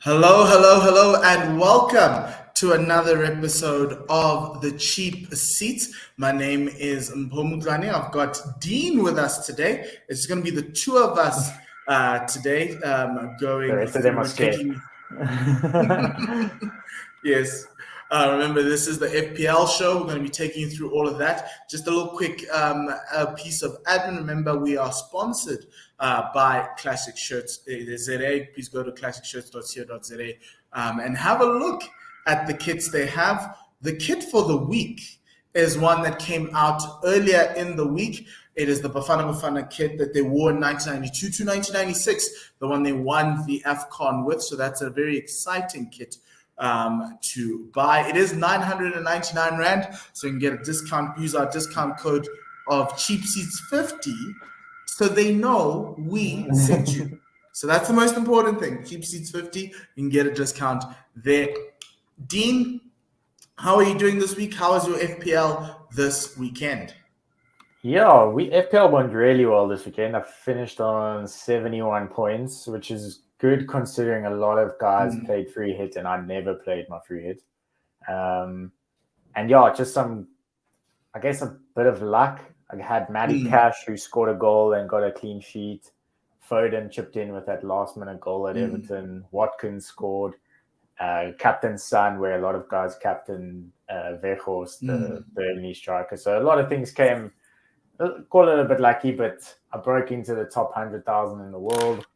Hello, hello, hello, and welcome to another episode of The Cheap Seats. My name is Mpho and Dean. I've got Dean with us today. It's going to be the two of us today going The rest of them are through scared. Yes. Remember, this is the FPL show. We're going to be taking you through all of that. Just a little quick piece of admin. Remember, we are sponsored by Classic Shirts ZA. Please go to classicshirts.co.za and have a look at the kits they have. The kit for the week is one that came out earlier in the week. It is the Bafana kit that they wore in 1992 to 1996, the one they won the AFCON with. So that's a very exciting kit to buy. It is 999 Rand, so you can get a discount. Use our discount code of CheapSeats50 so they know we sent you. So that's the most important thing. CheapSeats50, you can get a discount there. Dean, how are you doing this week? How was your FPL this weekend? Yeah, FPL went really well this weekend. I finished on 71 points, which is good considering a lot of guys played free hit and I never played my free hit. And yeah, just a bit of luck. I had Matty Cash who scored a goal and got a clean sheet. Foden chipped in with that last minute goal at Everton. Watkins scored. Captain's son, where a lot of guys captain Weghorst, the Burnley striker. So a lot of things came, call it a bit lucky, but I broke into the top 100,000 in the world.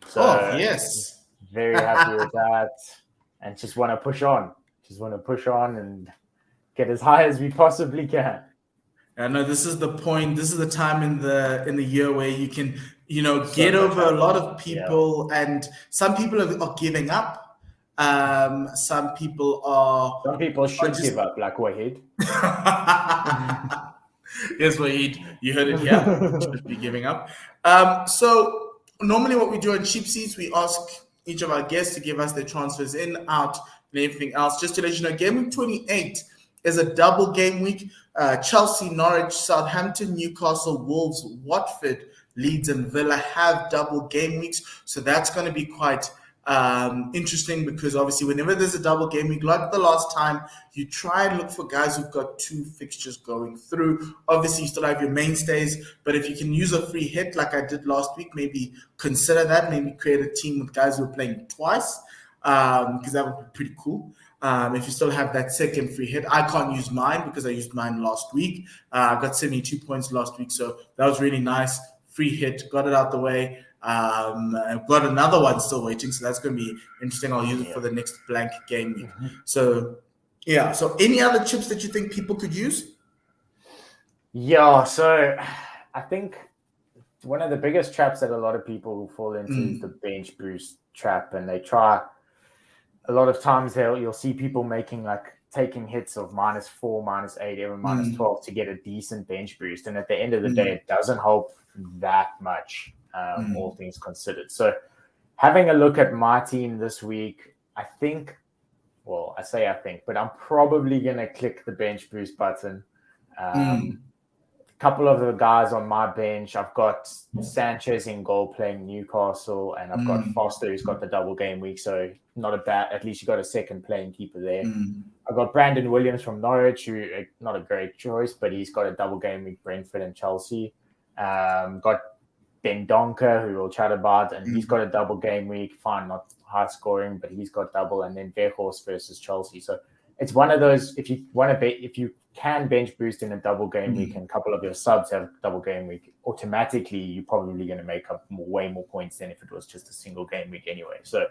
So yes. Very happy with that. And just want to push on. And get as high as we possibly can. I know this is the point. This is the time in the year where you can, get over a lot of people, and some people are giving up. Some people should give up, like Wahid. Yes, Wahid, you heard it here. Should be giving up. So normally what we do on Cheap Seats, we ask each of our guests to give us their transfers in, out, and everything else. Just to let you know, Game Week 28 is a double game week. Chelsea, Norwich, Southampton, Newcastle, Wolves, Watford, Leeds, and Villa have double game weeks. So that's going to be quite interesting, because obviously whenever there's a double game week, like the last time, you try and look for guys who've got two fixtures going through. Obviously you still have your mainstays, but if you can use a free hit like I did last week, maybe consider that. Maybe create a team with guys who are playing twice, because that would be pretty cool. If you still have that second free hit. I can't use mine because I used mine last week. I got 72 points last week, so that was really nice. Free hit, got it out the way. I've got another one still waiting, so that's going to be interesting. I'll use it for the next blank game week. So any other chips that you think people could use? Yeah, so I think one of the biggest traps that a lot of people fall into is the bench boost trap, and they try. A lot of times you'll see people taking hits of -4, -8, even -12 to get a decent bench boost, and at the end of the day, it doesn't help that much. All things considered. So having a look at my team this week, I think, but I'm probably going to click the bench boost button. A couple of the guys on my bench, I've got Sanchez in goal playing Newcastle, and I've got Foster who's got the double game week. So not a bad, at least you got a second playing keeper there. I've got Brandon Williams from Norwich, who not a great choice, but he's got a double game week, Brentford and Chelsea. Got Ben Donker, who we'll chat about, and he's got a double game week. Fine, not high scoring, but he's got double. And then Weghorst versus Chelsea. So it's one of those. If you can bench boost in a double game week, and a couple of your subs have double game week, automatically you're probably going to make up way more points than if it was just a single game week anyway. So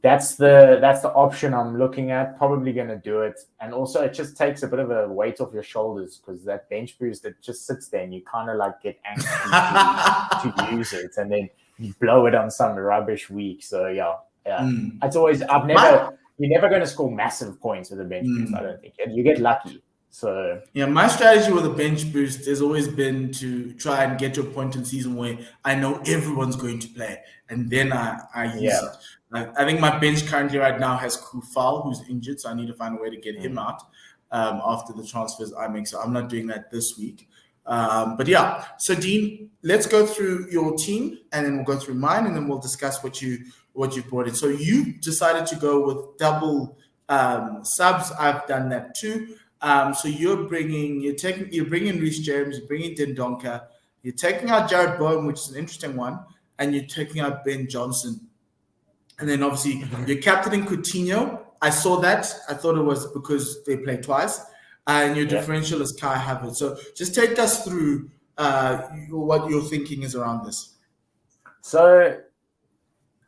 that's the option I'm looking at. Probably going to do it, and also it just takes a bit of a weight off your shoulders, because that bench boost, it just sits there and you kind of get anxious to use it, and then you blow it on some rubbish week. So yeah. It's always you're never going to score massive points with a bench boost. I don't think you get lucky. So yeah, my strategy with a bench boost has always been to try and get to a point in season where I know everyone's going to play, and then I use it. I think my bench currently right now has Kufal, who's injured, so I need to find a way to get him out after the transfers I make. So I'm not doing that this week. But yeah, so Dean, let's go through your team, and then we'll go through mine, and then we'll discuss what you what you've brought in. So you decided to go with double subs. I've done that too. So you're bringing Reece James, you're bringing Dendonka, you're taking out Jared Bowen, which is an interesting one, and you're taking out Ben Johnson. And then obviously you're captaining Coutinho. I saw that. I thought it was because they played twice. And your differential is Kai Havertz. So just take us through what your thinking is around this. So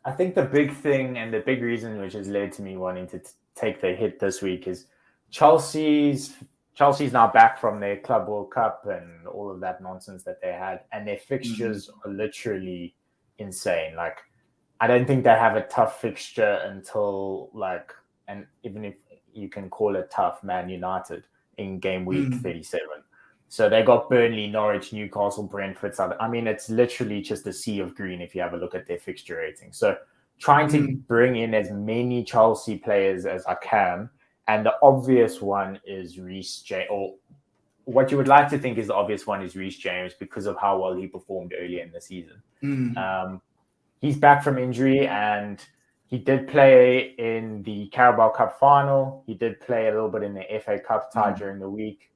I think the big thing and the big reason which has led to me wanting to take the hit this week is Chelsea's now back from their Club World Cup and all of that nonsense that they had. And their fixtures are literally insane. Like, I don't think they have a tough fixture until and even if you can call it tough, Man United in game week 37. So they got Burnley, Norwich, Newcastle, Brentford. I mean, it's literally just a sea of green if you have a look at their fixture rating. So trying to bring in as many Chelsea players as I can. And the obvious one is Reece James, or what you would like to think is the obvious one is Reece James because of how well he performed earlier in the season. He's back from injury and he did play in the Carabao Cup final. He did play a little bit in the FA Cup tie during the week.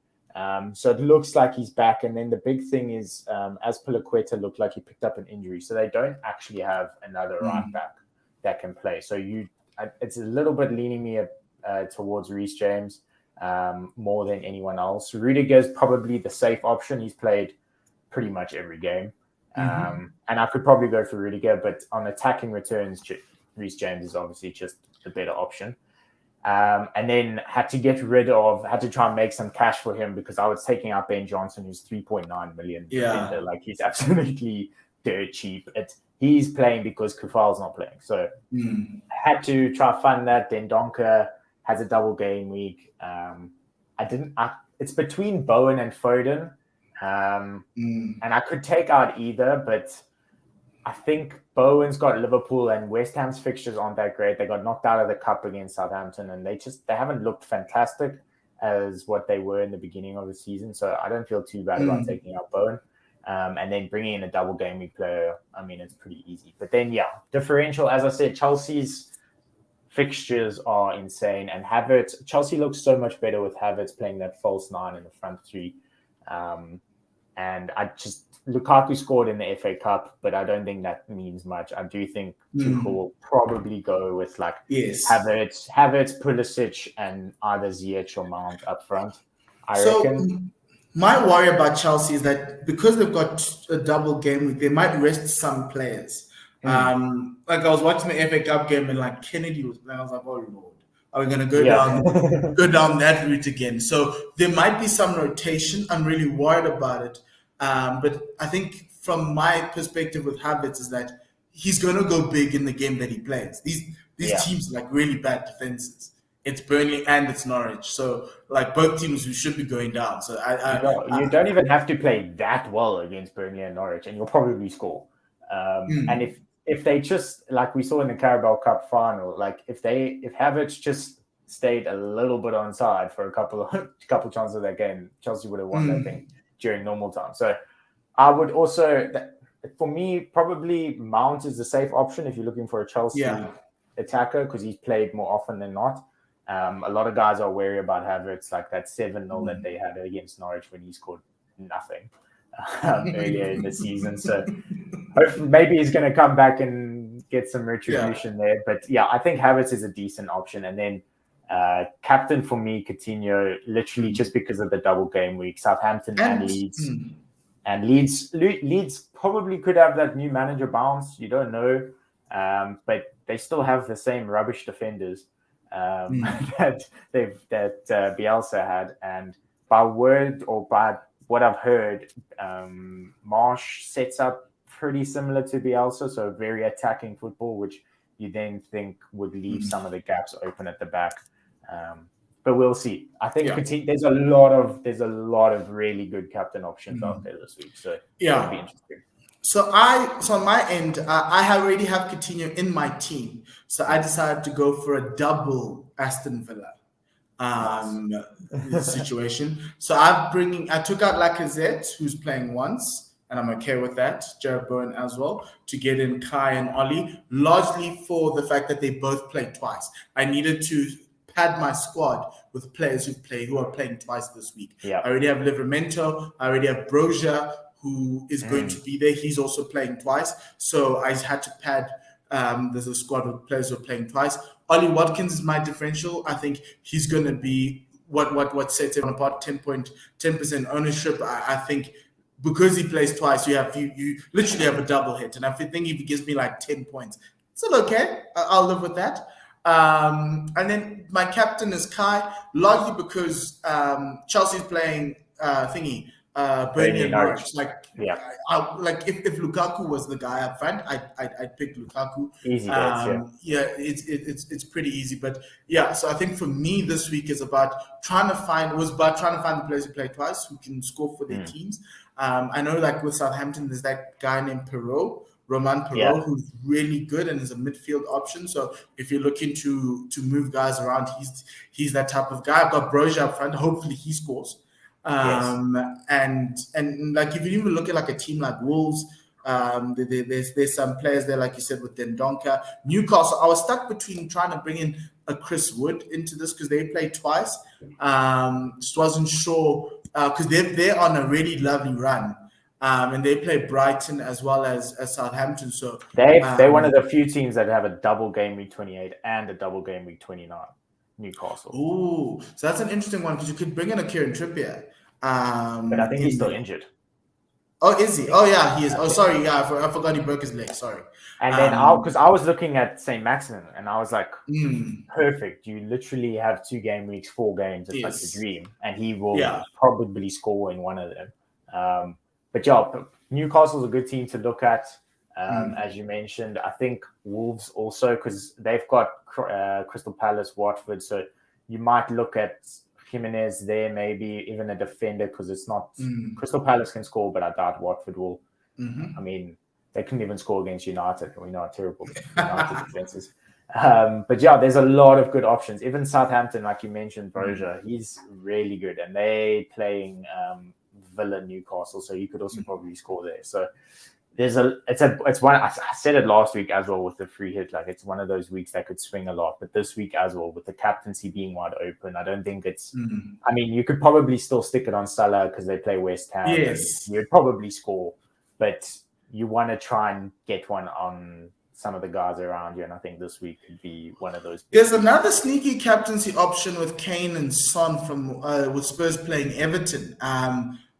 So it looks like he's back. And then the big thing is, Azpilicueta looked like he picked up an injury. So they don't actually have another right back that can play. So it's a little bit leaning me towards Reece James more than anyone else. Rudiger is probably the safe option. He's played pretty much every game. And I could probably go for Rudiger, but on attacking returns, Reece James is obviously just the better option. And then had to try and make some cash for him because I was taking out Ben Johnson, who's 3.9 million. Yeah. Like, he's absolutely dirt cheap. He's playing because Kufal's not playing. So had to try to fund that. Then Donker has a double game week. It's between Bowen and Foden. And I could take out either, but I think Bowen's got Liverpool and West Ham's fixtures aren't that great. They got knocked out of the cup against Southampton and they haven't looked fantastic as what they were in the beginning of the season. So I don't feel too bad about taking out Bowen. And then bringing in a double game week player, I mean, it's pretty easy. But then, differential, as I said, Chelsea's fixtures are insane. And Chelsea looks so much better with Havertz playing that false nine in the front three. And Lukaku scored in the FA Cup, but I don't think that means much. I do think Tuchel will probably go with Havertz, Pulisic, and either Ziyech or Mount up front. I reckon. My worry about Chelsea is that because they've got a double game week, they might rest some players. I was watching the FA Cup game and Kennedy was playing. I was like, oh Lord, are we going to go down that route again? So there might be some rotation. I'm really worried about it. But I think from my perspective with Havertz is that he's going to go big in the game that he plays. These teams are really bad defenses. It's Burnley and it's Norwich. So both teams who should be going down. So you don't even have to play that well against Burnley and Norwich and you'll probably score. And if they just, like we saw in the Carabao Cup final, if Havertz just stayed a little bit onside for a couple chances of that game, Chelsea would have won that thing during normal time. So I would also, for me, probably Mount is the safe option if you're looking for a Chelsea attacker because he's played more often than not. A lot of guys are wary about Havertz, like that 7-0 that they had against Norwich when he scored nothing earlier in the season. So maybe he's going to come back and get some retribution there. But I think Havertz is a decent option. And then captain for me, Coutinho, literally just because of the double game week, Southampton and Leeds. And Leeds probably could have that new manager bounce. You don't know. But they still have the same rubbish defenders that Bielsa had. And by word or by what I've heard, Marsh sets up pretty similar to Bielsa, so very attacking football, which you then think would leave some of the gaps open at the back. But we'll see. I think there's a lot of really good captain options out there this week, so it'll be interesting. So on my end, I already have Coutinho in my team, so I decided to go for a double Aston Villa situation. So I took out Lacazette, who's playing once, and I'm okay with that. Jared Bowen as well, to get in Kai and Ollie, largely for the fact that they both played twice. I needed to pad my squad with players who are playing twice this week. Yeah. I already have Livramento, I already have Broja, who is going to be there. He's also playing twice. So I had to pad there's a squad with players who are playing twice. Ollie Watkins is my differential. I think he's going to be what sets him apart. 10% ownership. I think because he plays twice, you literally have a double hit. And I think if he gives me like 10 points, it's still okay. I'll live with that. And then my captain is Kai, largely because Chelsea's playing Burnley and Norwich. If Lukaku was the guy up front, I'd pick Lukaku. Easy days, it's pretty easy. But yeah, so I think for me this week is about trying to find the players who play twice who can score for their teams. I know like with Southampton, there's that guy named Roman Perot, who's really good and is a midfield option. So if you're looking to move guys around, he's that type of guy. I've got Broja up front. Hopefully he scores. And like if you even look at like a team like Wolves, there's some players there, like you said, with Dendonka. Newcastle, I was stuck between trying to bring in a Chris Wood into this because they played twice. Just wasn't sure because they're on a really lovely run. And they play Brighton as well as Southampton. So they're one of the few teams that have a double game week 28 and a double game week 29. Newcastle. Ooh, so that's an interesting one because you could bring in a Kieran Trippier. But I think he's still injured. Oh, is he? Oh, yeah, he is. Oh, sorry. Yeah, I forgot he broke his leg. Sorry. And then because I was looking at St. Maximin and I was like, perfect. You literally have 2 game weeks, 4 games. It's like the dream. And he will probably score in one of them. But yeah, Newcastle's a good team to look at. As you mentioned, I think Wolves also, because they've got Crystal Palace, Watford. So you might look at Jimenez there, maybe even a defender, because it's not Crystal Palace can score, but I doubt Watford will. I mean, they couldn't even score against United. We know how terrible United defenses. But yeah, there's a lot of good options. Even Southampton, like you mentioned, Broja, he's really good, and they playing Villa, Newcastle, so you could also probably score there. So it's one. I said it last week as well with the free hit. Like it's one of those weeks that could swing a lot. But this week as well, with the captaincy being wide open, I don't think it's. I mean, you could probably still stick it on Salah because they play West Ham. Yes, you'd probably score, but you want to try and get one on some of the guys around you, and I think this week could be one of those. There's another sneaky captaincy option with Kane and Son from with Spurs playing Everton.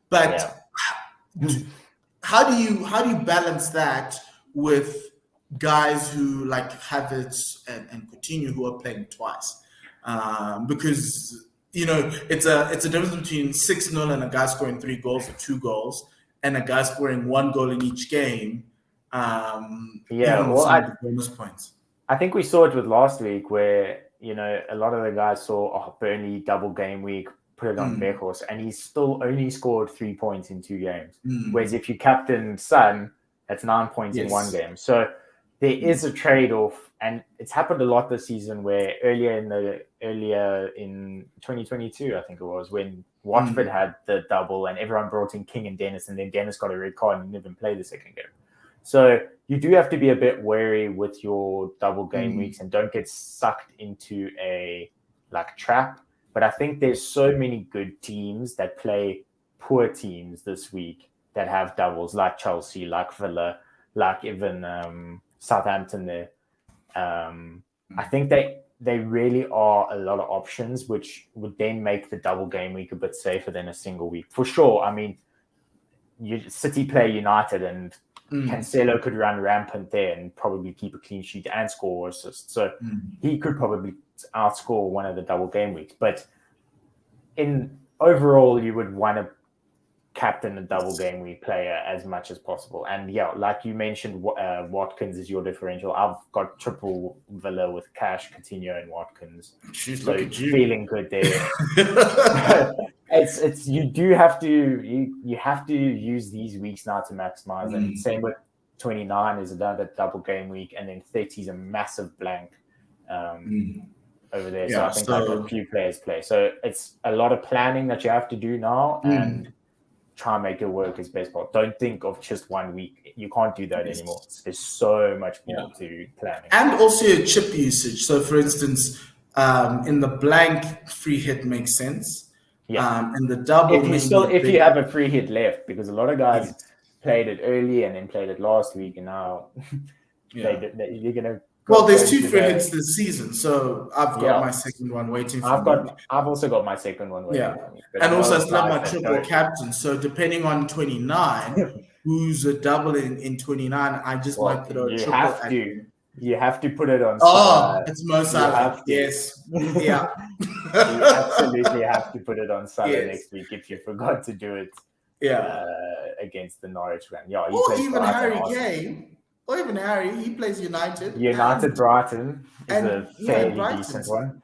But how do you balance that with guys who like Havertz and Coutinho who are playing twice? Because it's a difference between 6-0 and a guy scoring 3 goals or 2 goals, and a guy scoring 1 goal in each game. Bonus points. I think we saw it with last week where a lot of the guys saw Burnley double game week, put it on Weghorst, and he still only scored 3 points in 2 games. Whereas if you captain Son, that's 9 points in 1 game. So there is a trade-off, and it's happened a lot this season where earlier in 2022, I think it was, when Watford had the double and everyone brought in King and Dennis, and then Dennis got a red card and didn't even play the second game. So you do have to be a bit wary with your double game weeks and don't get sucked into a trap. But I think there's so many good teams that play poor teams this week that have doubles, like Chelsea, like Villa, like even Southampton there. I think they really are a lot of options, which would then make the double game week a bit safer than a single week. For sure, I mean, City play United and Cancelo could run rampant there and probably keep a clean sheet and score assists. So he could probably outscore one of the double game weeks. But in overall, you would want to captain a double game week player as much as possible. And yeah, like you mentioned, Watkins is your differential. I've got triple Villa with Cash, Coutinho, and Watkins. So feeling good there. It's you do have to you have to use these weeks now to maximize. And same with 29 is another double game week, and then 30 is a massive blank over there. So I think like a few players play. So it's a lot of planning that you have to do now, and try and make it work as best possible. Don't think of just 1 week. You can't do that anymore. There's so much more to planning. And also your chip usage. So, for instance, in the blank, free hit makes sense. Yeah. In the double, if you have a free hit left, because a lot of guys played it early and then played it last week, and now you're gonna. Well, there's 2 free hits this season, so I've got my second one waiting for me. I've also got my second one waiting for me. And also I still have my triple captain. So depending on 29, who's a double in 29, I just might throw a triple. You have to put it on. It's Mo Salah. Yes. Yeah. You absolutely have to put it on Salah next week if you forgot to do it. Against the Norwich one. Yeah. Or even Harry Kane. Or even Harry, he plays United. Brighton is a fairly decent one.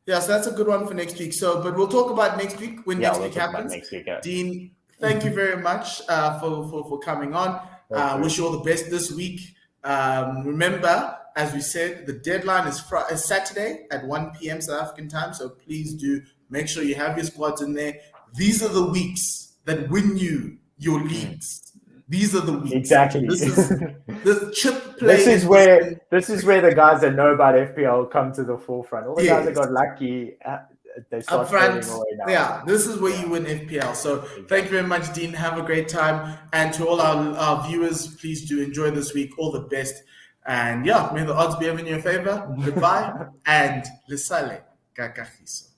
Yeah, so that's a good one for next week. But we'll talk about next week when next week happens. Dean, thank you very much for coming on. Wish you all the best this week. Remember, as we said, the deadline is Saturday at 1 p.m. South African time. So please do make sure you have your squads in there. These are the weeks that win you your leagues. These are the weeks. Exactly. This chip play. This is where the guys that know about FPL come to the forefront. All the guys that got lucky, they start trading away now. Yeah, this is where you win FPL. So thank you very much, Dean. Have a great time. And to all our viewers, please do enjoy this week. All the best. And may the odds be ever in your favor. Goodbye. And Lesale Kakahiso.